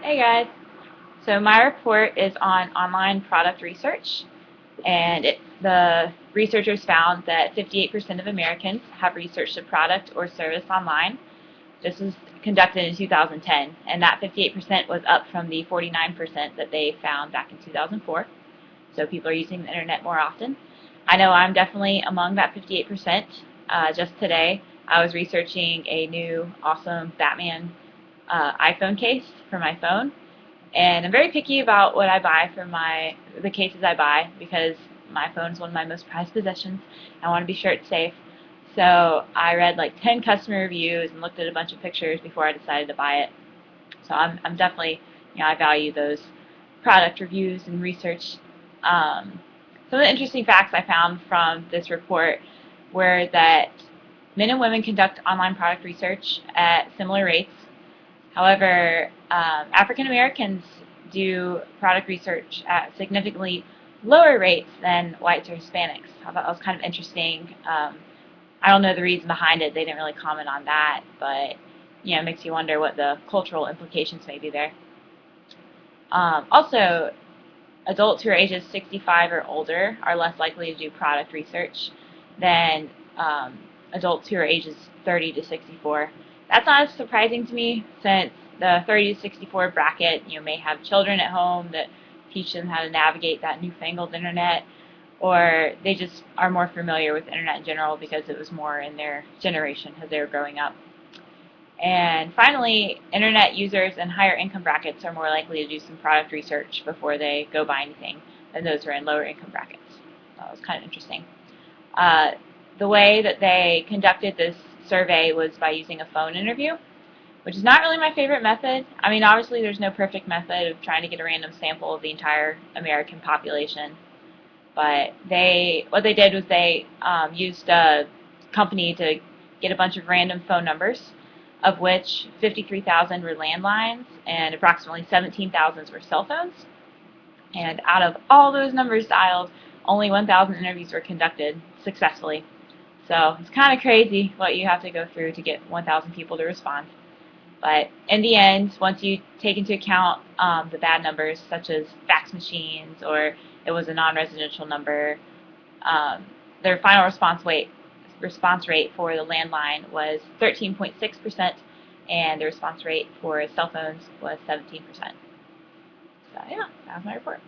Hey guys. So my report is on online product research, and the researchers found that 58% of Americans have researched a product or service online. This was conducted in 2010, and that 58% was up from the 49% that they found back in 2004. So people are using the internet more often. I know I'm definitely among that 58%. Just today, I was researching a new awesome Batman iPhone case for my phone, and I'm very picky about what I buy for the cases I buy because my phone is one of my most prized possessions. I want to be sure it's safe. So I read like 10 customer reviews and looked at a bunch of pictures before I decided to buy it. So I'm definitely, I value those product reviews and research. Some of the interesting facts I found from this report were that men and women conduct online product research at similar rates. However, African Americans do product research at significantly lower rates than whites or Hispanics. I thought that was kind of interesting. I don't know the reason behind it. They didn't really comment on that, but it makes you wonder what the cultural implications may be there. Also, adults who are ages 65 or older are less likely to do product research than adults who are ages 30 to 64. That's not as surprising to me, since the 30 to 64 bracket may have children at home that teach them how to navigate that newfangled internet, or they just are more familiar with the internet in general because it was more in their generation as they were growing up. And finally, internet users in higher income brackets are more likely to do some product research before they go buy anything than those who are in lower income brackets. So that was kind of interesting. The way that they conducted this survey was by using a phone interview, which is not really my favorite method. I mean, obviously there's no perfect method of trying to get a random sample of the entire American population, but what they did was they used a company to get a bunch of random phone numbers, of which 53,000 were landlines and approximately 17,000 were cell phones. And out of all those numbers dialed, only 1,000 interviews were conducted successfully. So it's kind of crazy what you have to go through to get 1,000 people to respond. But in the end, once you take into account the bad numbers, such as fax machines or it was a non-residential number, their final response rate for the landline was 13.6%, and the response rate for cell phones was 17%. So yeah, that was my report.